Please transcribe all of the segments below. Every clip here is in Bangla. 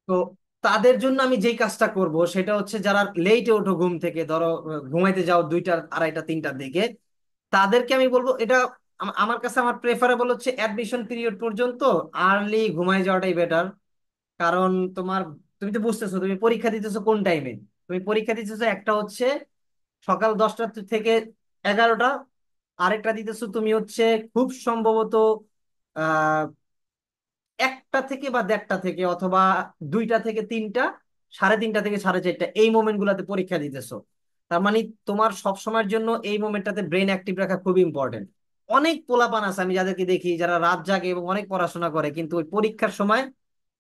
তো তাদের জন্য আমি যেই কাজটা করব সেটা হচ্ছে, যারা লেটে ওঠো ঘুম থেকে, ধরো ঘুমাইতে যাও 2টা, 2:30, 3টার দিকে, তাদেরকে আমি বলবো এটা আমার কাছে আমার প্রেফারেবল হচ্ছে অ্যাডমিশন পিরিয়ড পর্যন্ত আর্লি ঘুমাই যাওয়াটাই বেটার। কারণ তোমার, তুমি তো বুঝতেছো তুমি পরীক্ষা দিতেছো কোন টাইমে। তুমি পরীক্ষা দিতেছো একটা হচ্ছে সকাল 10টা থেকে 11টা, আরেকটা দিতেছো তুমি হচ্ছে খুব সম্ভবত আহ 1টা থেকে বা 1:30 থেকে, অথবা 2টা থেকে 3টা, 3:30 থেকে 4:30, এই মোমেন্ট গুলাতে পরীক্ষা দিতেছো। তার মানে তোমার সব সময়ের জন্য এই মোমেন্টটাতে ব্রেন অ্যাক্টিভ রাখা খুবই ইম্পর্টেন্ট। অনেক পোলাপান আছে আমি যাদেরকে দেখি, যারা রাত জাগে এবং অনেক পড়াশোনা করে, কিন্তু ওই পরীক্ষার সময়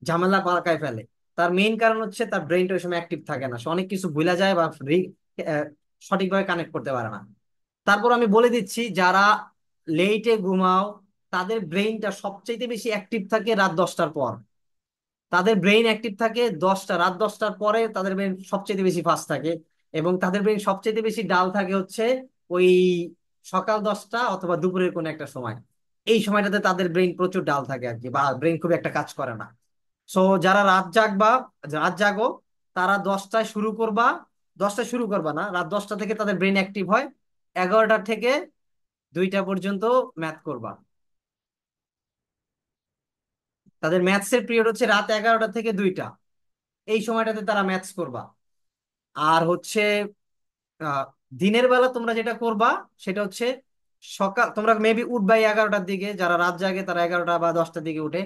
ঝামেলা পাকায় ফেলে। তার মেইন কারণ হচ্ছে তার ব্রেনটা ওই সময় অ্যাক্টিভ থাকে না, সে অনেক কিছু ভুলা যায় বা আহ, সঠিকভাবে কানেক্ট করতে পারে না। তারপর আমি বলে দিচ্ছি, যারা লেটে ঘুমাও তাদের ব্রেইনটা সবচেয়ে বেশি অ্যাক্টিভ থাকে রাত 10টার পর। তাদের ব্রেইন অ্যাক্টিভ থাকে রাত 10টার পরে, তাদের ব্রেইন সবচেয়ে বেশি ফাস্ট থাকে। এবং তাদের ব্রেইন সবচেয়ে বেশি ডাল থাকে হচ্ছে ওই সকাল 10টা অথবা দুপুরের কোনো একটা সময়। এই সময়টাতে তাদের ব্রেইন প্রচুর ডাল থাকে আর কি, বা ব্রেইন খুব একটা কাজ করে না। সো যারা রাত জাগো, তারা 10টায় শুরু করবা। 10টায় শুরু করবা না, রাত 10টা থেকে তাদের ব্রেন অ্যাক্টিভ হয়, 11টা থেকে 2টা পর্যন্ত ম্যাথ করবা। তাদের ম্যাথসের পিরিয়ড হচ্ছে রাত 11টা থেকে 2টা, এই সময়টাতে তারা ম্যাথস করবা। আর হচ্ছে আহ, দিনের বেলা তোমরা যেটা করবা সেটা হচ্ছে, সকাল তোমরা মেবি উঠবা 11টার দিকে, যারা রাত জাগে তারা 11টা বা 10টার দিকে উঠে।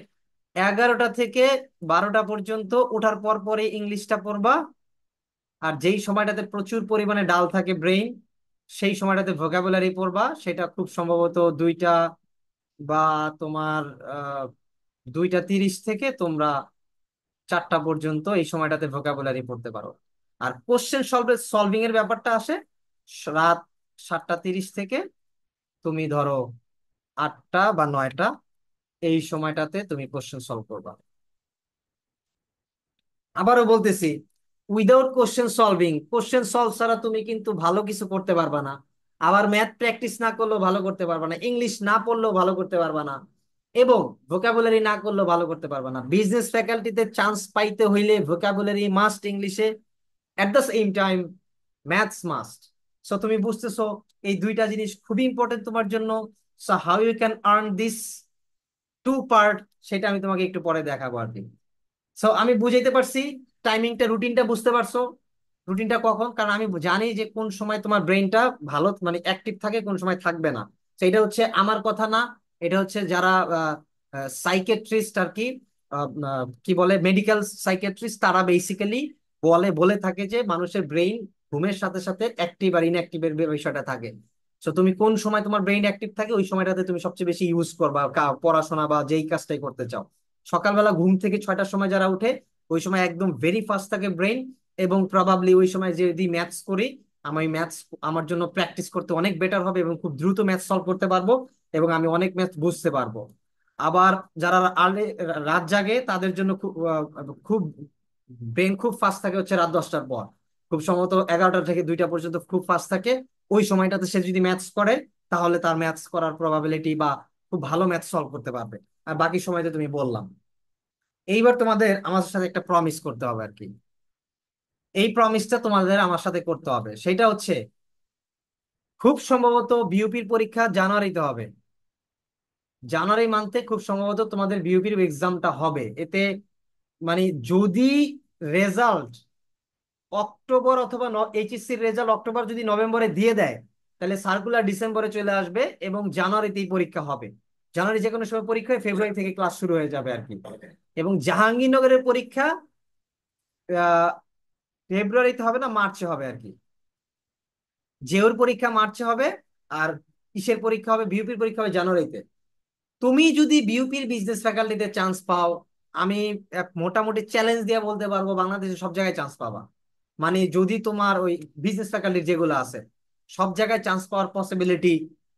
11টা থেকে 12টা পর্যন্ত ওঠার পর পরে ইংলিশটা পড়বা। আর যেই সময়টাতে প্রচুর পরিমাণে ডাল থাকে ব্রেইন, সেই সময়টাতে ভোকাবুলারি পড়বা। সেটা খুব সম্ভবত 2টা বা তোমার আহ 2:30 থেকে তোমরা 4টা পর্যন্ত, এই সময়টাতে ভোকাবুলারি পড়তে পারো। আর কোশ্চেন সলভিং এর ব্যাপারটা আসে রাত 7:30 থেকে তুমি ধরো 8টা বা 9টা, এই সময়টাতে তুমি কোশ্চেন সলভ করবা। আবারও বলতেছি, উইদাউট কোশ্চেন সলভ ছাড়া তুমি কিন্তু ভালো কিছু করতে পারবা না। আবার ম্যাথ প্র্যাকটিস না করলেও ভালো করতে পারবা না, ইংলিশ না পড়লেও ভালো করতে পারবা না, এবং ভোকাবুলারি না করলেও ভালো করতে পারবা না। বিজনেস ফ্যাকাল্টিতে চান্স পাইতে হইলে ভোকাবুলারি মাস্ট ইংলিশে, at the same time maths must. So তুমি বুঝতেছো এই দুইটা জিনিস খুবই ইম্পর্টেন্ট তোমার জন্য। So how you can earn this two part, সেটা আমি তোমাকে একটু পরে দেখাবো আর কি। সো আমি বুঝাইতে পারছি টাইমিংটা, রুটিনটা বুঝতে পারছো? রুটিনটা কখন, কারণ আমি জানি যে কোন সময় তোমার ব্রেনটা ভালো মানে অ্যাক্টিভ থাকে, কোন সময় থাকবে না। তো এটা হচ্ছে আমার কথা না, এটা হচ্ছে যারা সাইকেট্রিস্ট আর কি, কি বলে, মেডিকেল সাইকেট্রিস্ট, তারা বেসিক্যালি বলে থাকে যে মানুষের ব্রেইন ঘুমের সাথে সাথে অ্যাক্টিভ আর ইনঅ্যাক্টিভের বিষয়টা থাকে। তো তুমি কোন সময় তোমার ব্রেইন অ্যাক্টিভ থাকে ওই সময়টাতে তুমি সবচেয়ে বেশি ইউজ করবা পড়াশোনা বা যেই কাজটাই করতে চাও। সকালবেলা ঘুম থেকে 6টার সময় যারা উঠে, ওই সময় একদম ভেরি ফাস্ট থাকে ব্রেইন। এবং প্রবাবলি ওই সময় যদি ম্যাথস করি, আমি ম্যাথস আমার জন্য প্র্যাকটিস করতে অনেক বেটার হবে, এবং খুব দ্রুত ম্যাথ সলভ করতে পারবো, এবং আমি অনেক ম্যাথ বুঝতে পারবো। আবার যারা রাত জাগে তাদের জন্য খুব ব্রেন খুব ফাস্ট থাকে হচ্ছে রাত 10টার পর। খুব সম্ভবত 11টা থেকে 2টা পর্যন্ত খুব ফাস্ট থাকে। ওই সময়টাতে সে যদি ম্যাথস করে, তাহলে তার ম্যাথস করার প্রবাবিলিটি বা খুব ভালো ম্যাথ সলভ করতে পারবে। আর বাকি সময়তে তুমি বললাম। এইবার তোমাদের আমার সাথে একটা প্রমিস করতে হবে আর কি। এই প্রমিসটা তোমাদের আমার সাথে করতে হবে, সেটা হচ্ছে খুব সম্ভবত বিইউপির পরীক্ষা জানুয়ারিতে হবে। জানুয়ারি মান্থে খুব সম্ভবত তোমাদের বিইউপির এক্সামটা হবে। এতে মানে যদি রেজাল্ট অক্টোবর অথবা এইচএসসির রেজাল্ট অক্টোবর যদি নভেম্বরে দিয়ে দেয়, তাহলে সার্কুলার ডিসেম্বরে চলে আসবে এবং জানুয়ারিতেই পরীক্ষা হবে। জানুয়ারি যে কোনো সময় পরীক্ষা হয়, ফেব্রুয়ারি থেকে ক্লাস শুরু হয়ে যাবে আর কি। এবং জাহাঙ্গীরনগরের পরীক্ষা আহ ফেব্রুয়ারিতে হবে না, মার্চে হবে আর কি। জেওর পরীক্ষা মার্চে হবে, আর কিসের পরীক্ষা হবে, বিইউপির পরীক্ষা হবে জানুয়ারিতে। তুমি যদি বিইউপির বিজনেস ফ্যাকাল্টিতে চান্স পাও, আমি মোটামুটি চ্যালেঞ্জ দিয়ে বলতে পারবো বাংলাদেশে সব জায়গায় চান্স পাবা। মানে যদি তোমার ওই বিজনেস ফ্যাকাল্টি যেগুলো আছে, সব জায়গায় চান্স পাওয়ার পসিবিলিটি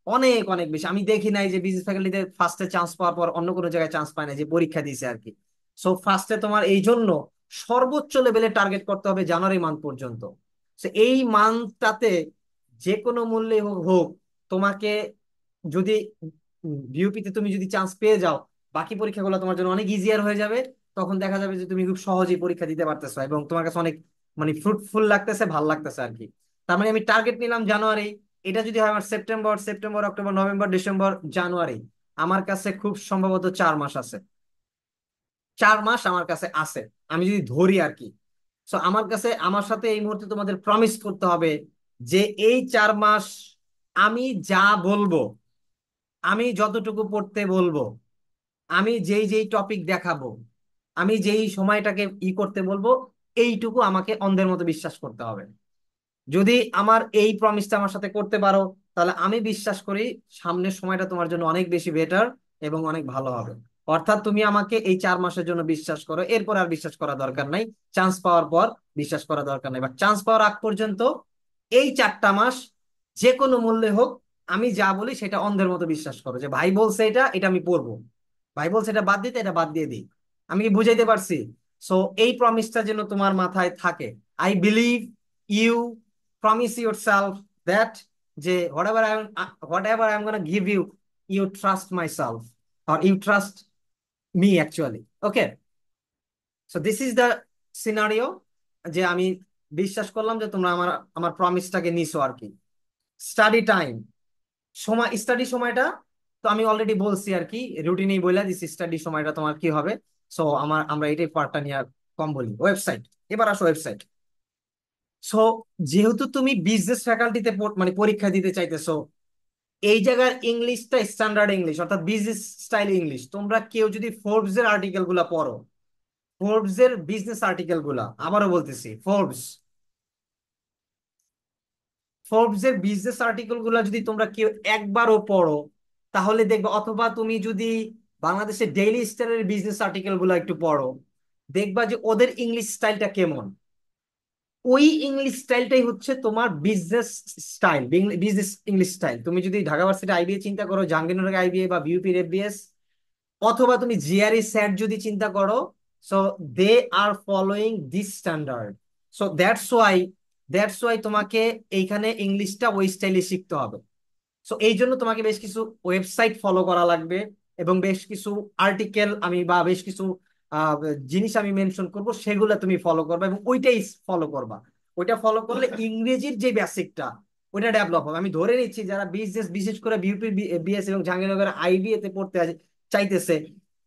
অনেক অনেক বেশি। আমি দেখি নাই যে বিজনেস ফ্যাকাল্টিতে ফার্স্টে চান্স পাওয়ার পর অন্য কোনো জায়গায় চান্স পায় না, যে পরীক্ষা দিয়েছে আর কি। সো ফার্স্টে তোমার এই জন্য সর্বোচ্চ লেভেলে টার্গেট করতে হবে জানুয়ারি মান্থ পর্যন্ত। তো এই মান্থটাতে যে কোনো মূল্যে হোক হোক, তোমাকে যদি বিইউপিতে তুমি যদি চান্স পেয়ে যাও, বাকি পরীক্ষাগুলো তোমার জন্য অনেক ইজিয়ার হয়ে যাবে। তখন দেখা যাবে যে তুমি খুব সহজেই পরীক্ষা দিতে পারতেছো এবং তোমার কাছে অনেক মানে ফ্রুটফুল লাগতেছে, ভাল লাগতেছে আর কি। তার মানে আমি টার্গেট নিলাম জানুয়ারি, এটা যদি হয় আমার সেপ্টেম্বর, অক্টোবর, নভেম্বর, ডিসেম্বর, জানুয়ারি, আমার কাছে খুব সম্ভবত 4 মাস আছে। 4 মাস আমার কাছে আছে, আমি যদি ধরি আর কি। সো আমার কাছে, আমার সাথে এই মুহূর্তে তোমাদের প্রমিস করতে হবে যে এই 4 মাস আমি যা বলবো, আমি যতটুকু পড়তে বলবো, আমি যেই যেই টপিক দেখাবো, আমি যেই সময়টাকে করতে বলবো, এইটুকু আমাকে অন্ধের মতো বিশ্বাস করতে হবে। যদি আমার এই প্রমিসটা আমার সাথে করতে পারো, তাহলে আমি বিশ্বাস করি সামনের সময়টা তোমার জন্য অনেক বেশি বেটার এবং অনেক ভালো হবে। অর্থাৎ তুমি আমাকে এই 4 মাসের জন্য বিশ্বাস করো, এরপর আর বিশ্বাস করা দরকার নাই। চান্স পাওয়ার পর বিশ্বাস করা দরকার নাই, বাট চান্স পাওয়ার আগ পর্যন্ত এই 4টা মাস যে কোনো মূল্যে হোক, আমি যা বলি সেটা অন্ধের মতো বিশ্বাস করো, যে ভাই বলছে এটা, এটা আমি পড়বো, ভাই বলছে এটা বাদ দিতে, এটা বাদ দিয়ে দিই। আমি কি বুঝাইতে পারছি? সো এই প্রমিসটা যেন তোমার মাথায় থাকে। I believe you, promise yourself that যে whatever I'm gonna give you, you trust myself or you trust me actually. Okay, so this is the scenario, যে আমি বিশ্বাস করলাম যে তোমরা আমার আমার প্রমিসটাকে নিছো আর কি। স্টাডি টাইম, সময়, স্টাডি সময়টা তো আমি অলরেডি বলছি আর কি, রুটিনেই বলে দিছি স্টাডি সময়টা তোমার কি হবে। সো আমরা এটাই পার্টটা নিয়ে আর কম বলি। ওয়েবসাইট, এবার আসো ওয়েবসাইট। সো যেহেতু তুমি বিজনেস ফ্যাকাল্টিতে মানে পরীক্ষা দিতে চাইতেছো, এই জায়গার ইংলিশটা স্ট্যান্ডার্ড ইংলিশ, অর্থাৎ বিজনেস স্টাইল ইংলিশ। তোমরা কেউ যদি ফোর্বস এর আর্টিকেল গুলা পড়ো, ফোর্বস এর বিজনেস আর্টিকেল গুলা, আবারও বলতেছি, ফোর্বস এর বিজনেস আর্টিকেল গুলা যদি তোমরা কেউ একবারও পড়ো, তাহলে দেখবে, অথবা তুমি যদি বাংলাদেশের ডেইলি স্টারের বিজনেস আর্টিকেল গুলা একটু পড়ো, দেখবা যে ওদের ইংলিশ স্টাইলটা কেমন। ওই ইংলিশ স্টাইলটাই হচ্ছে তোমার business style, business English style. তুমি যদি ঢাকা ভার্সিটি আইবিএ চিন্তা করো, জাহাঙ্গীরনগর আইবিএ বা বিউপির এফবিএস, অথবা তুমি জিআরই স্যাট যদি চিন্তা করো, so they are following this standard. So that's why তোমাকে এইখানে ইংলিশটা ওই স্টাইলে শিখতে হবে। সো এই জন্য তোমাকে বেশ কিছু ওয়েবসাইট ফলো করা লাগবে এবং বেশ কিছু আর্টিকেল আমি বা বেশ কিছু আহ, জিনিস আমি মেনশন করব, সেগুলো তুমি ফলো করবে এবং ওইটাই ফলো করবা। ওইটা ফলো করলে ইংরেজির যে বেসিকটা, ওইটা ডেভেলপ হবে। আমি ধরে নিচ্ছি যারা বিজনেস, বিশেষ করে বিউপি বিএস এবং জাহাঙ্গীরনগর আইবিএ তে পড়তে চাইতেছে,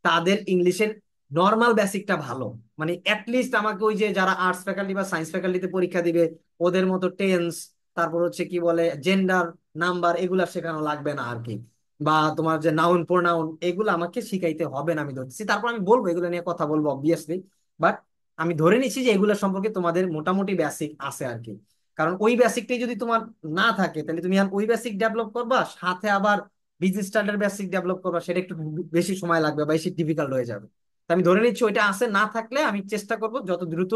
তাদের ইংলিশের নর্মাল বেসিকটা ভালো। মানে অ্যাটলিস্ট আমাকে ওই যে যারা আর্টস ফ্যাকাল্টি বা সায়েন্স ফ্যাকাল্টিতে পরীক্ষা দিবে, ওদের মতো টেন্স, তারপর হচ্ছে কি বলে জেন্ডার, নাম্বার, এগুলা শেখানো লাগবে না আর কি। বা তোমার যে নাউন প্রোনাউন, এগুলো আমাকে শিখাইতে হবে না আমি ধরছি। তারপর আমি বলবো, এগুলো নিয়ে কথা বলবো অবভিয়াসলি, বাট আমি ধরে নিচ্ছি যে এগুলো সম্পর্কে তোমাদের মোটামুটি বেসিক আছে আর কি। কারণ ওই বেসিকটাই যদি তোমার না থাকে, তাহলে তুমি আর ওই বেসিক ডেভেলপ করবা, সাথে আবার বিজনেস স্টাইলের বেসিক ডেভেলপ করবা, সেটা একটু বেশি সময় লাগবে বা বেশি ডিফিকাল্ট হয়ে যাবে। তো আমি ধরে নিচ্ছি ওইটা আছে, না থাকলে আমি চেষ্টা করব যত দ্রুত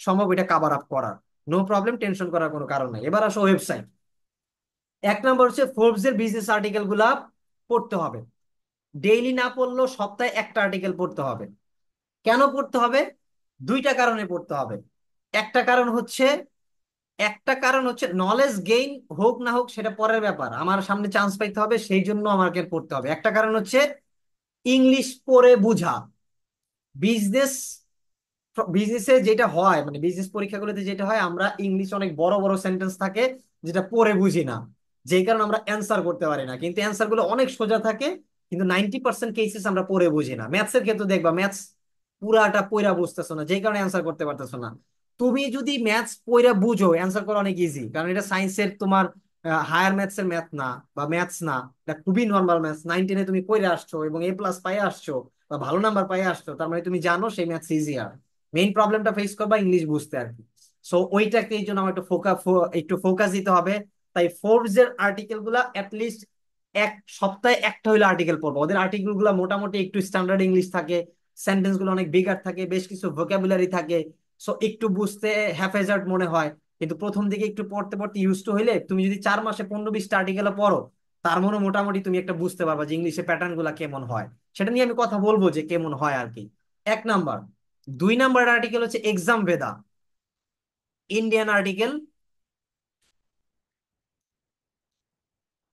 সম্ভব এটা কাভার আপ করার। নো প্রবলেম, টেনশন করার কোনো কারণ নাই। এবার আসো ওয়েবসাইট। 1 নম্বর হচ্ছে ফোর্বস এর বিজনেস আর্টিকেল গুলা পড়তে হবে। ডেইলি না পড়লেও সপ্তাহে একটা আর্টিকেল পড়তে হবে। কেন পড়তে হবে? দুইটা কারণে পড়তে হবে। একটা কারণ হচ্ছে একটা কারণ হচ্ছে নলেজ গেইন হোক না হোক সেটা পরের ব্যাপার, আমার সামনে চান্স পাইতে হবে, সেই জন্য আমাকে পড়তে হবে। একটা কারণ হচ্ছে ইংলিশ পড়ে বুঝা। বিজনেস বিজনেসে যেটা হয়, মানে বিজনেস পরীক্ষাগুলোতে যেটা হয়, আমরা ইংলিশ অনেক বড় বড় সেন্টেন্স থাকে যেটা পড়ে বুঝি না, যেই কারণে আমরা অ্যান্সার করতে পারি না। কিন্তু অ্যান্সার গুলো অনেক সোজা থাকে, কিন্তু 90% কেসেস আমরা পড়ে বুঝি না। ম্যাথসের ক্ষেত্রে দেখবা, ম্যাথস পুরাটা পইরা বুঝতেছো না, যেই কারণে অ্যান্সার করতে পারতেছো না। তুমি যদি ম্যাথস পইরা বুঝো, অ্যান্সার করা অনেক ইজি, কারণ এটা সায়েন্সের তোমার হায়ার ম্যাথস এর ম্যাথ না বা ম্যাথস না, এটা খুবই নর্মাল ম্যাথস। 9-10 তুমি পড়ে আসছো এবং A+ পাইয়ে আসছো বা ভালো নাম্বার পাইয়ে আসছো, তার মানে তুমি জানো সেই ম্যাথস ইজিয়ার। মেইন প্রবলেমটা ফেস করবা ইংলিশ বুঝতে আর কি। সো ওইটাকে এই জন্য আমার একটু ফোকাস দিতে হবে। তাই ফোর্বস এর আর্টিকেল গুলা অ্যাটলিস্ট এক সপ্তাহে একটা হইলে আর্টিকেল পড়বো। ওদের আর্টিকেল গুলা মোটামুটি একটু স্ট্যান্ডার্ড ইংলিশ থাকে, সেন্টেন্স গুলো অনেক বিগার থাকে, বেশ কিছু ভোকাবুলারি থাকে। সো একটু বুঝতে হ্যাফেজার্ড মনে হয়, কিন্তু প্রথম দিকে একটু পড়তে পড়তে ইউজ টু হইলে, তুমি যদি 4 মাসে 15-20টা আর্টিকেল পড়ো, তার মানে মোটামুটি তুমি একটা বুঝতে পারবা যে ইংলিশে প্যাটার্ন গুলা কেমন হয়। সেটা নিয়ে আমি কথা বলবো যে কেমন হয় আর কি। 1 নাম্বার। 2 নাম্বার আর্টিকেল হচ্ছে এক্সাম ভেদা, ইন্ডিয়ান আর্টিকেল।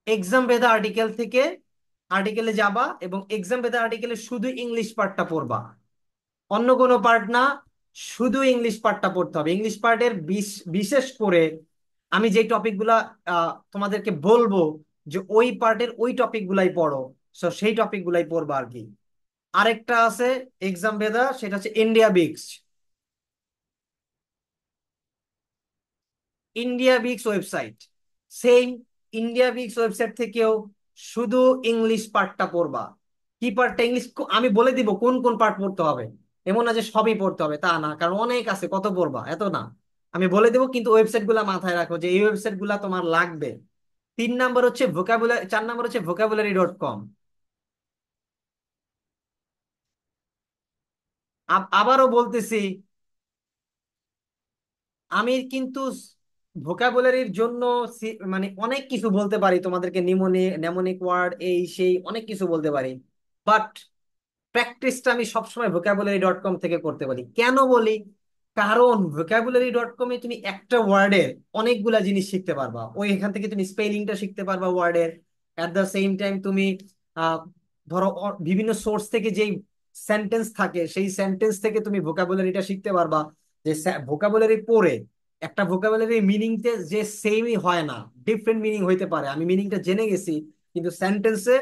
এক্সাম ভেদা আর্টিকেল থেকে আর্টিকেলে যাবা এবং এক্সাম ভেদা আর্টিকেলে শুধু ইংলিশ পার্টটা পড়বা। অন্য কোনো পার্ট না, শুধু ইংলিশ পার্টটা পড়তে হবে। ইংলিশ পার্টের বিশেষ করে আমি যে টপিকগুলা তোমাদেরকে বলবো, যে ওই পার্টের ওই টপিক গুলাই পড়ো, সো সেই টপিক গুলাই পড়বা আর কি। আরেকটা আছে এক্সাম বেদা, সেটা হচ্ছে India Bix. India Bix website same, India Bix website থেকেও শুধু ইংলিশ পার্টটা পড়বা। কি পার্টটা ইংলিশ, আমি বলে দিব কোন কোন পার্ট পড়তে হবে। এমন না যে সবই পড়তে হবে, তা না, কারণ অনেক আছে, কত পড়বা, এত না। আমি বলে দেবো, কিন্তু ওয়েবসাইট গুলা মাথায় রাখো যে এই ওয়েবসাইট গুলা তোমার লাগবে। 3 নাম্বার হচ্ছে ভোকাবুলারি, 4 নাম্বার হচ্ছে vocabulary.com। আবারও বলতেছি, আমি কিন্তু ভোকাবুলারির জন্য মানে অনেক কিছু বলতে পারি তোমাদেরকে, নেমোনিক ওয়ার্ড এই সেই অনেক কিছু বলতে পারি, বাট প্র্যাকটিসটা আমি সবসময় vocabulary.com থেকে করতে বলি। কেন বলি? কারণ vocabulary.com এ তুমি একটা ওয়ার্ডের অনেকগুলা জিনিস শিখতে পারবা। ওই এখান থেকে তুমি স্পেলিংটা শিখতে পারবা ওয়ার্ডের, অ্যাট দ্য সেম টাইম তুমি আহ, ধরো বিভিন্ন সোর্স থেকে যেই সেন্টেন্স থাকে, সেই সেন্টেন্স থেকে তুমি ভোকাবুলারিটা শিখতে পারবা। যে ভোকাবুলারি পড়ে একটা ভোকাবুলারি মিনিংতে যে সেমই হয় না, ডিফারেন্ট মিনিং হইতে পারে, আমি মিনিংটা জেনে গেছি, কিন্তু সেন্টেন্সে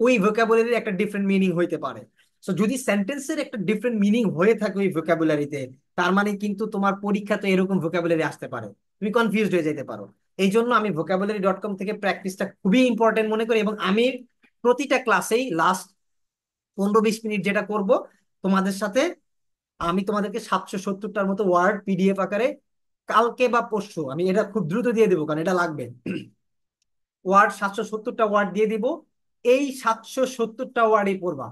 ওই ভোকাবুলারির একটা ডিফারেন্ট মিনিং হইতে পারে। সো যদি সেন্টেন্সের একটা ডিফারেন্ট মিনিং হয়ে থাকে ওই ভোকাবুলারিতে, তার মানে কিন্তু তোমার পরীক্ষা তো এরকম ভোকাবুলারি আসতে পারে, তুমি কনফিউজড হয়ে যেতে পারো। এই জন্য আমি vocabulary.com থেকে প্র্যাকটিসটা খুবই ইম্পর্টেন্ট মনে করি, এবং আমি প্রতিটা ক্লাসেই লাস্ট 15-20 মিনিট যেটা করব তোমাদের সাথে, আমি তোমাদেরকে 770টার মতো ওয়ার্ড পিডিএফ আকারে কালকে বা পরশু, আমি এটা খুব দ্রুত দিয়ে দেবো কারণ এটা লাগবে, ওয়ার্ড 770টা ওয়ার্ড দিয়ে দিব। এই 770টা ওয়ার্ডই পড়বা,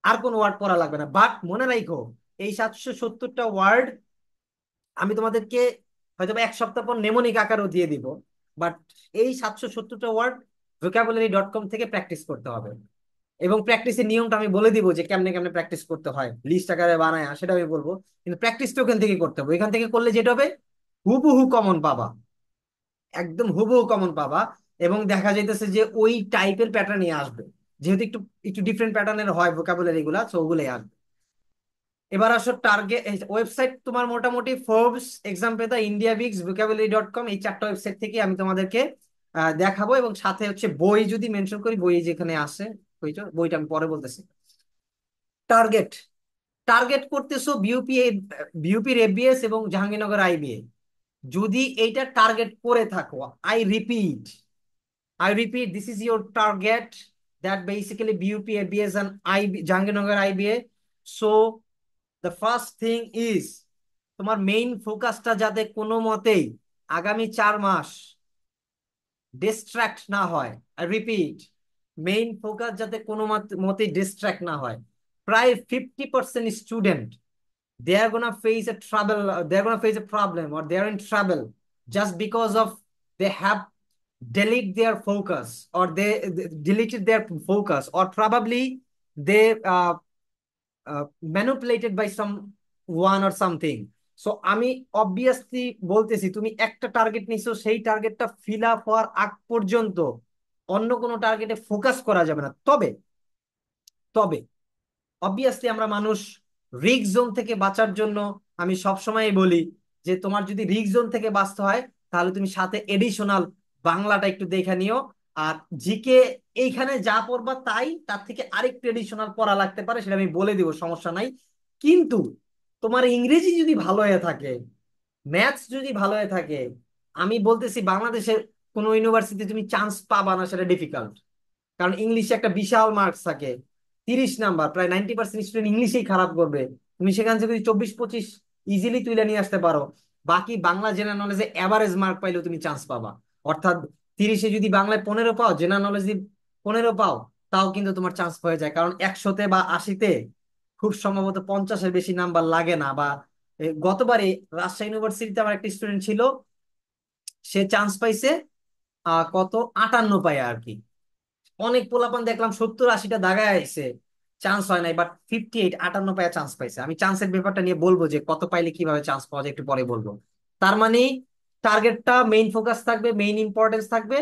আর কোনো ওয়ার্ড পড়া লাগবে না। বাট মনে রাখো, এই 770টা ওয়ার্ড আমি তোমাদেরকে হয়তো বা 1 সপ্তাহ পর নেমোনিক আকারও দিয়ে দিব, বাট এই 770টা ওয়ার্ড vocabulary.com থেকে প্র্যাকটিস করতে হবে। এবং প্র্যাকটিসের নিয়মটা আমি বলে দিব, যে কেমনে কেমনে প্র্যাকটিস করতে হয়, লিস্ট আকারে বানায় সেটা আমি বলবো। কিন্তু প্র্যাকটিসটা ওখান থেকে করতে হবে, এখান থেকে করলে যেটা হবে, হুবহু কমন পাবা, একদম হুবহু কমন পাবা। এবং দেখা যাইতেছে যে ওই টাইপের প্যাটার্নই আসবে, যেহেতু একটু একটু ডিফারেন্ট প্যাটার্নের হয় ভোকাবুলারি গুলা, তো ওগুলোই আসবে। এবার আসো টার্গেট ওয়েবসাইট, তোমার মোটামুটি ফোর্বস, এক্সাম পেদা, ইন্ডিয়া বিক্স, vocabulary.com, এই 4টা ওয়েবসাইট থেকে আমি তোমাদেরকে দেখাবো। এবং সাথে হচ্ছে বই যদি মেনশন করি, বই যেখানে আছে, বইটা আমি পরে বলতেছি। টার্গেট, টার্গেট করতেছো বিউপি, বিউপির এফবিএস এবং জাহাঙ্গীরনগর আইবিএ। যদি এইটা টার্গেট করে থাকো, I repeat, I repeat, this is your target, that basically BUP, ABS and IB, Jahangirnagar IBA. So the first thing is তোমার মেইন ফোকাসটা যাতে কোনো মতেই আগামী 4 মাস ডিস্ট্রাক্ট না হয়। আই রিপিট, মেইন ফোকাস যাতে কোনো মতেই ডিস্ট্রাক্ট না হয়। প্রায় 50% student, they are gonna face a trouble, they're gonna face a problem, or they are in trouble just because of they have delete their focus, or they deleted their focus, or probably they manipulated by some one or something. So আমি অবভিয়াসলি বলতেছি, তুমি একটা টার্গেট নিছো, সেই টার্গেটটা ফিল আপ হওয়ার আগ পর্যন্ত অন্য কোনো টার্গেটে ফোকাস করা যাবে না। তবে তবে অবভিয়াসলি আমরা মানুষ, রিস্ক জোন থেকে বাঁচার জন্য আমি সবসময় বলি যে তোমার যদি রিস্ক জোন থেকে বাঁচতে হয়, তাহলে তুমি সাথে এডিশনাল বাংলাটা একটু দেখে নিও। আর জিকে এইখানে যা পড়বা তাই, তার থেকে আরেকটু এডিশনাল পড়া লাগতে পারে, সেটা আমি বলে দিব, সমস্যা নাই। কিন্তু তোমার ইংরেজি যদি ভালো হয়ে থাকে, ম্যাথস যদি ভালো হয়ে থাকে, আমি বলতেছি বাংলাদেশের কোনো ইউনিভার্সিটি তুমি চান্স পাবা না, সেটা ডিফিকাল্ট। কারণ ইংলিশে একটা বিশাল মার্কস থাকে, 30 নাম্বার, প্রায় 90% স্টুডেন্ট ইংলিশেই খারাপ করবে। তুমি সেখান থেকে যদি 24-25 ইজিলি তুলে নিয়ে আসতে পারো, বাকি বাংলা জেনারেল নলেজে অ্যাভারেজ মার্ক পাইলেও তুমি চান্স পাবা। অর্থাৎ 30-এ যদি বাংলায় 15 পাও, জেনারেল নলেজ 15 পাও, তাও কিন্তু তোমার চান্স হয়ে যায়। কারণ 100-তে বা 80-তে খুব সম্ভবত 50-এর বেশি নাম্বার লাগে না। বা গতবারে রাজশাহী ইউনিভার্সিটিতে আমার একটা স্টুডেন্ট ছিল, সে চান্স পাইছে কত, 58 পায় আর কি। অনেক পোলাপান দেখলাম 70-80টা দাগায় আইছে, চান্স হয় নাই, বাট 58, 58 পায়ে চান্স পাইছে। আমি চান্সের ব্যাপারটা নিয়ে বলবো, যে কত পাইলে কিভাবে চান্স পাওয়া যায় একটু পরে বলবো। তার মানে টার্গেটটা মেইন ফোকাস থাকবে, মেইন ইম্পর্টেন্স থাকবে,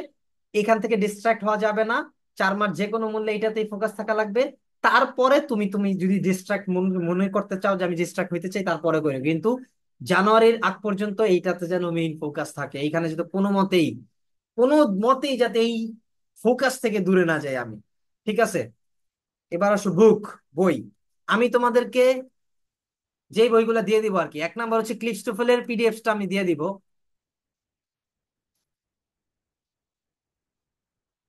এখান থেকে ডিস্ট্রাক্ট হওয়া যাবে না। 4 মাস যে কোনো মূল্যে এটাতেই ফোকাস থাকা লাগবে। তারপরে তুমি তুমি যদি ডিস্ট্রাক্ট মনে করতে চাও যে আমি ডিস্ট্রাক্ট হইতে চাই, তারপরে করে, কিন্তু জানুয়ারির আগ পর্যন্ত এইটাতে যেন মেইন ফোকাস থাকে, এইখানে যাতে কোনো মতেই যাতে এই ফোকাস থেকে দূরে না যাই আমি। ঠিক আছে, এবার আসো বই। আমি তোমাদেরকে যেই বইগুলো দিয়ে দিব আর কি, এক নাম্বার হচ্ছে ক্লিপস্টোফেলের পিডিএফটা আমি দিয়ে দিব।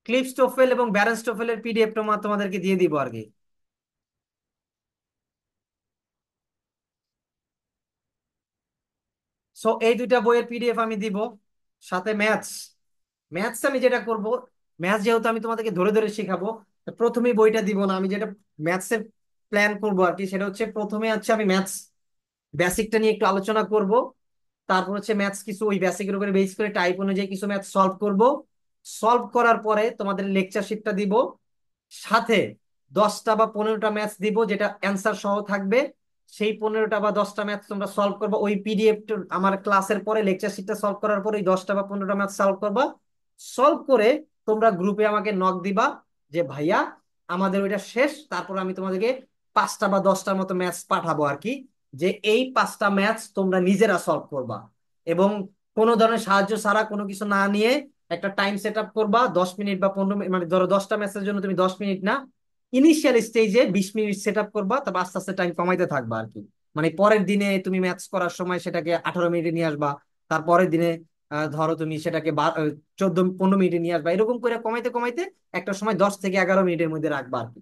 ক্লিপস্টোফেল এবং ব্যারেনস্টোফেলের পিডিএফটা তোমাদেরকে দিয়ে দিব আর কি। সো এই দুইটা বইয়ের পিডিএফ আমি দিব, সাথে ম্যাথস। ম্যাথস আমি যেটা করব, ম্যাথস যেহেতু আমি তোমাদেরকে ধরে ধরে শেখাবো, তো প্রথমেই বইটা দিব না। আমি যেটা ম্যাথসের প্ল্যান করবো আর কি, সেটা হচ্ছে প্রথমে হচ্ছে আমি ম্যাথস বেসিকটা নিয়ে একটু আলোচনা করব। তারপর হচ্ছে ম্যাথস কিছু ওই বেসিকের উপরে বেস করে টাইপ অনুযায়ী কিছু ম্যাথ সলভ করব। সলভ করার পরে তোমাদের লেকচার শিটটা দিব, সাথে 10টা বা 15টা ম্যাথস দিব যেটা অ্যান্সার সহ থাকবে। সেই 15টা বা 10টা ম্যাথস তোমরা সলভ করবা ওই পিডিএফ, আমার ক্লাসের পরে লেকচার শিটটা সলভ করার পরে ওই 10টা বা 15টা ম্যাথস সলভ করবা। সলভ করে তোমরা গ্রুপে আমাকে নক দিবা যে ভাইয়া আমাদের ওইটা শেষ। তারপর আমি তোমাদেরকে 5টা বা 10টার মতো ম্যাথস পাঠাবো আর কি, যে এই 5টা ম্যাথস তোমরা নিজেরা সলভ করবা, এবং কোনো ধরনের সাহায্য ছাড়া, কোনো কিছু না নিয়ে একটা টাইম সেট আপ করবা 10 মিনিট বা 15 মিনিট, মানে ধরো 10টা ম্যাচের জন্য তুমি 10 মিনিট না, ইনিশিয়াল স্টেজে 20 মিনিট সেট আপ করবা, তারপর আস্তে আস্তে টাইম কমাইতে থাকবা আর কি। মানে পরের দিনে তুমি ম্যাথস করার সময় সেটাকে 18 মিনিটে নিয়ে আসবা, তারপরের দিনে ধরো তুমি সেটাকে 14-15 মিনিটে নিয়ে আসবা, এরকম করে কমাইতে কমাইতে একটা সময় 10 থেকে 11 মিনিটের মধ্যে রাখবা আর কি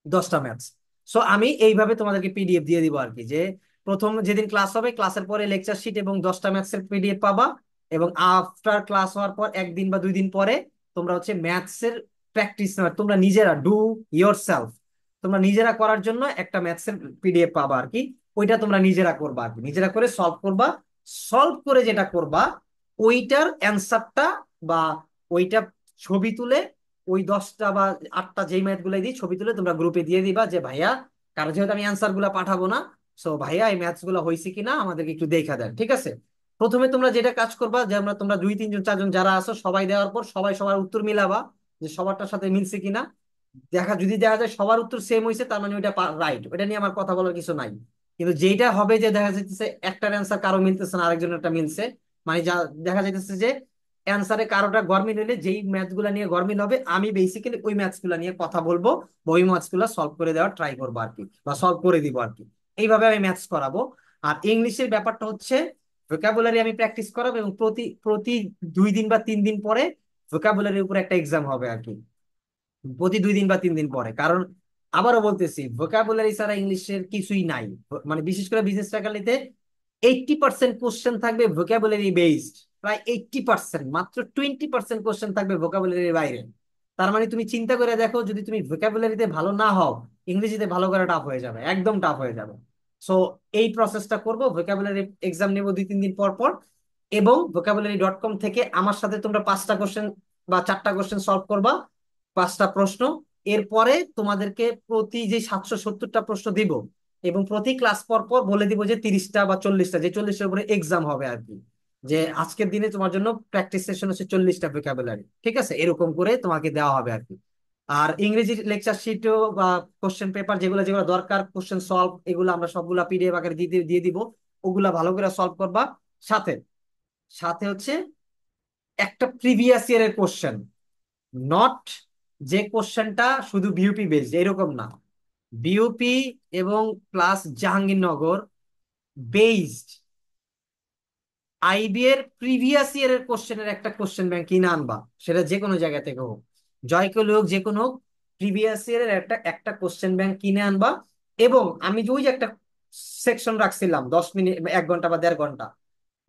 10টা ম্যাথস। সো আমি এইভাবে তোমাদেরকে পিডিএফ দিয়ে দিব আর কি, যে প্রথম যেদিন ক্লাস হবে ক্লাসের পরে লেকচার শিট এবং 10টা ম্যাথসের পিডিএফ পাবা, এবং আফটার ক্লাস হওয়ার পর 1 দিন বা 2 দিন পরে তোমরা হচ্ছে ম্যাথসের প্র্যাকটিস, তোমরা নিজেরা ডু ইয়োর সেলফ, তোমরা নিজেরা করার জন্য একটা ম্যাথসের পিডিএফ পাবা আর কি। ওইটা তোমরা নিজেরা করবা আর কি, নিজেরা করে সলভ করবা। সলভ করে যেটা করবা, ওইটার অ্যান্সারটা বা ওইটা ছবি তুলে, ওই 10টা বা 8টা যেই ম্যাথ গুলাই দিই ছবি তুলে তোমরা গ্রুপে দিয়ে দিবা যে ভাইয়া, কারণ যেহেতু আমি অ্যান্সার গুলা পাঠাবো না, সো ভাইয়া এই ম্যাথস গুলো হয়েছে কিনা আমাদেরকে একটু দেখা দেন। ঠিক আছে, প্রথমে তোমরা যেটা কাজ করবা যে আমরা তোমরা 2-3 জন 4 জন যারা আছো সবাই দেওয়ার পর সবাই সবার উত্তর মিলাবা, যে সবারটার সাথে মিলছে কিনা। যদি দেখা যায় সবার উত্তর সেম হয়েছে, তার মানে ওইটা রাইট, ওটা নিয়ে আমার কথা বলার কিছু নাই। কিন্তু যেটা হবে যে দেখা যাইতেছে একটার অ্যান্সার কারো মিলতেছে না, আরেকজনেরটা মিলছে, মানে যা দেখা যাইতেছে যে অ্যান্সারে কারোটা গরমিল হলে যেই ম্যাথস গুলা নিয়ে গরমিল হবে আমি বেসিক্যালি ওই ম্যাথস গুলা নিয়ে কথা বলবো, বা ওই ম্যাথস গুলা সলভ করে দেওয়ার ট্রাই করবো আর কি, বা সলভ করে দিব আর কি। এইভাবে আমি ম্যাথস করাবো। আর ইংলিশের ব্যাপারটা হচ্ছে ভোকাবুলারি আমি প্র্যাকটিস করাবো, এবং প্রতি প্রতি 2 দিন বা 3 দিন পরে ভোকাবুলারির উপর একটা এক্সাম হবে আর কি, প্রতি 2 দিন বা 3 দিন পরে। কারণ আবারও বলতেছি, ভোকাবুলারি ছাড়া ইংলিশের কিছুই নাই। মানে বিশেষ করে বিজনেস ফ্যাকাল্টিতে 80% কোশ্চেন থাকবে ভোকাবুলারি বেসড, প্রায় 80%, মাত্র 20% কোশ্চেন থাকবে ভোকাবুলারির বাইরে। তার মানে তুমি চিন্তা করে দেখো, যদি তুমি ভোকাবুলারিতে ভালো না হও, ইংরেজিতে ভালো করা টাফ হয়ে যাবে, একদম টাফ হয়ে যাবে। সো এই প্রসেসটা করব, ভোকাবুলারি এক্সাম নেবো 2-3 দিন পর পর, এবং vocabulary.com থেকে আমার সাথে তোমরা 5টা কোশ্চেন বা 4টা কোশ্চেন সলভ করবা, 5টা প্রশ্ন। এরপরে তোমাদেরকে প্রতি যে 770টা প্রশ্ন দিব, এবং প্রতি ক্লাস পর পর বলে দিব যে 30টা বা 40টা, যে 40টার উপরে এক্সাম হবে আর কি, যে আজকের দিনে তোমার জন্য প্র্যাকটিস সেশন হচ্ছে 40টা ভোকাবুলারি। ঠিক আছে, এরকম করে তোমাকে দেওয়া হবে আর কি। আর ইংরেজি লেকচার শিটও বা কোশ্চেন পেপার যেগুলো যেগুলো দরকার কোশ্চেন সলভ, এগুলো আমরা সবগুলা পিডিএফ আকারে দিয়ে দিয়ে দিব, ওগুলা ভালো করে সলভ করবা। সাথে সাথে হচ্ছে একটা প্রিভিয়াস ইয়ারের কোশ্চেন, নট যে কোশ্চেনটা শুধু বিউপি বেসড এরকম না, বিউপি এবং প্লাস জাহাঙ্গীরনগর বেসড আইবি এর প্রিভিয়াস ইয়ারের কোশ্চেনের একটা কোশ্চেন ব্যাংক কিনে আনবা, সেটা যে কোনো জায়গা থেকে হোক, জয়কল হোক, যে কোনো হোক, প্রিভিয়াস ইয়ারের একটা একটা কোশ্চেন ব্যাংক কিনে আনবা। এবং আমি যে ওই যে একটা সেকশন রাখছিলাম 10 মিনিট, 1 ঘন্টা বা 1.5 ঘন্টা,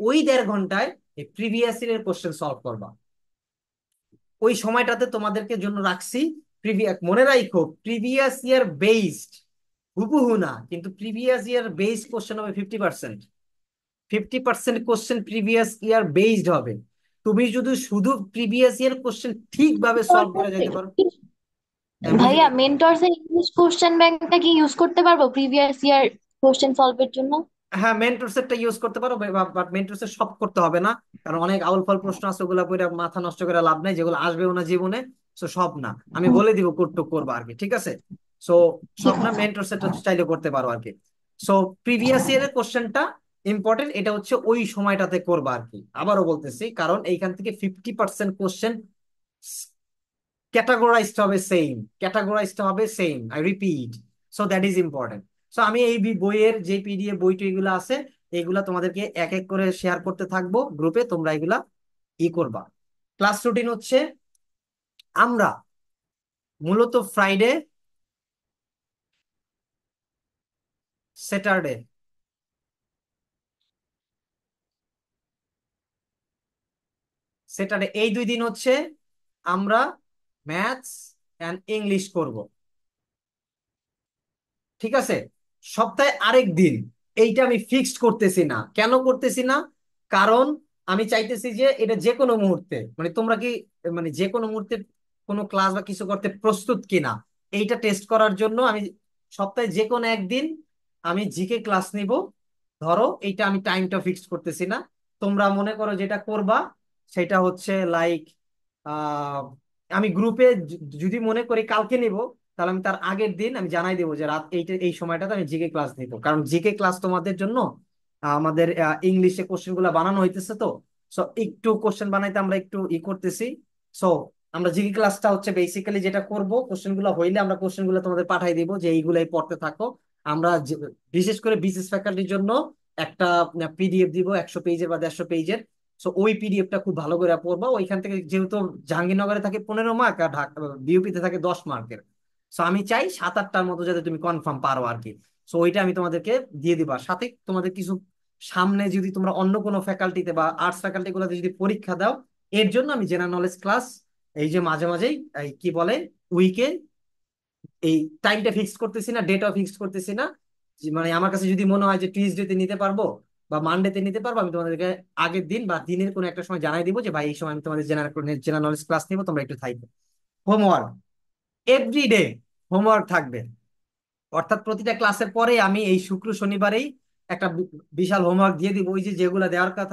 ওই 1.5 ঘন্টায় এই প্রিভিয়াস ইয়ারের কোশ্চেন সলভ করবা। ওই সময়টাতে তোমাদেরকে জন্য রাখছি। মনে রাখো প্রিভিয়াস ইয়ার বেসড, হুবহু না, কিন্তু প্রিভিয়াস ইয়ার বেসড কোশ্চেন হবে 50%। 50% কোশ্চেন প্রিভিয়াস ইয়ার বেসড হবে। তুমি যদি শুধু প্রিভিয়াস ইয়ার কোশ্চেন ঠিকভাবে সলভ করে যেতে পারো। হ্যাঁ, বুঝি ভাইয়া নাই। মেন্টরস এর ইংলিশ কোশ্চেন ব্যাংকটা কি ইউজ করতে পারবো প্রিভিয়াস ইয়ার কোশ্চেন সলভের জন্য? হ্যাঁ, মেন্টরস এরটা ইউজ করতে পারো, বাট মেন্টরস এর সব করতে হবে না, কারণ অনেক আউল ফাউল প্রশ্ন আছে, ওগুলা পড়ে মাথা নষ্ট করে লাভ নাই, যেগুলো আসবেও না জীবনে। তো সব না, আমি বলে দিব কোটটুক করবা আর কি। ঠিক আছে, সো ঠিক স্বপ্না আছে। মেন্টর সেট চাইলে করতে পারো আর কি। সো প্রিভিয়াস ইয়ারের কোশ্চেনটা ইম্পর্টেন্ট, এটা হচ্ছে ওই সময়টাতে করবা আর কি। আবারও বলতেছি, কারণ এইখান থেকে 50% কোশ্চেন ক্যাটাগোরাইজড হবে সেম, ক্যাটাগোরাইজড হবে same, I repeat. So that is important. So আমি এই বইয়ের যে পিডিএফ বই টইগুলো আছে, এইগুলা তোমাদেরকে এক এক করে শেয়ার করতে থাকবো গ্রুপে, তোমরা এগুলা করবা। ক্লাস রুটিন হচ্ছে, আমরা মূলত ফ্রাইডে, স্যাটারডে, স্যাটারডে এই 2 দিন হচ্ছে আমরা ম্যাথস অ্যান্ড ইংলিশ করব। ঠিক আছে? সপ্তাহে আরেক দিন, এইটা আমি ফিক্সড করতেছি না। কেন করতেছি না? কারণ আমি চাইতেছি যে এটা যে কোনো মুহূর্তে, মানে তোমরা কি মানে যে কোনো মুহূর্তে কোনো ক্লাস বা কিছু করতে প্রস্তুত কিনা, এইটা টেস্ট করার জন্য আমি সপ্তাহে যে কোনো একদিন আমি জিকে ক্লাস নিব। ধরো এইটা আমি টাইমটা ফিক্সড করতেছি না, তোমরা মনে করো যেটা করবা সেটা হচ্ছে লাইক, আমি গ্রুপে যদি মনে করি কালকে নিব, তাহলে আমি তার আগের দিন আমি জানাই দেবো যে রাত এইটা এই সময়টাতে আমি জিকে ক্লাস নিব। কারণ জিকে ক্লাস তোমাদের জন্য আমাদের ইংলিশে কোশ্চেন গুলা বানানো হইতেছে তো, সো একটু কোশ্চেন বানাইতে আমরা একটু করতেছি। সো আমরা জিকে ক্লাসটা হচ্ছে বেসিক্যালি যেটা করব, কোশ্চেন গুলো হইলে আমরা কোশ্চেন গুলো তোমাদের পাঠাই দিব যে এইগুলাই পড়তে থাকো। আমরা বিশেষ করে বিসিএস ফ্যাকাল্টির জন্য একটা পিডিএফ দিব 100 পেজের বা 150 পেজের। সো ওই পিডিএফটা খুব ভালো করে পড়বা। ওইখান থেকে যেহেতু জাহাঙ্গীরনগরে থাকে 15 মার্ক আর ঢাকা বিউপিতে থাকে 10 মার্কের, সো আমি চাই 7-8টার মতো যাতে তুমি কনফার্ম পারো আর কি। সো ওইটা আমি তোমাদেরকে দিয়ে দিবা। সাথে তোমাদের কিছু সামনে যদি তোমরা অন্য কোনো ফ্যাকাল্টিতে বা আর্টস ফ্যাকাল্টি গুলোতে যদি পরীক্ষা দাও, এর জন্য আমি জেনারেল নলেজ ক্লাস এই যে মাঝে মাঝেই এই কি বলে উইকে, এই টাইমটা ফিক্স করতেছি না, ডেটাও ফিক্স করতেছি না, মানে আমার কাছে যদি মনে হয় যে টিউসডেতে নিতে পারবো বা মানডেতে নিতে পারবো, আমি তোমাদেরকে আগের দিন বা দিনের কোনো একটা সময় জানাই দিব যে ভাই এই সময় আমি তোমাদের জেনারেল জেনারেল নলেজ ক্লাস নিবো, তোমরা একটু থাকবে। হোমওয়ার্ক এভরিডে, হোমওয়ার্ক থাকবে। অর্থাৎ প্রতিটা ক্লাসের পরে আমি এই শুক্র শনিবারেই একটা বিশাল হোমওয়ার্ক দিয়ে দিব, ওই যে যেগুলো দেওয়ার কথা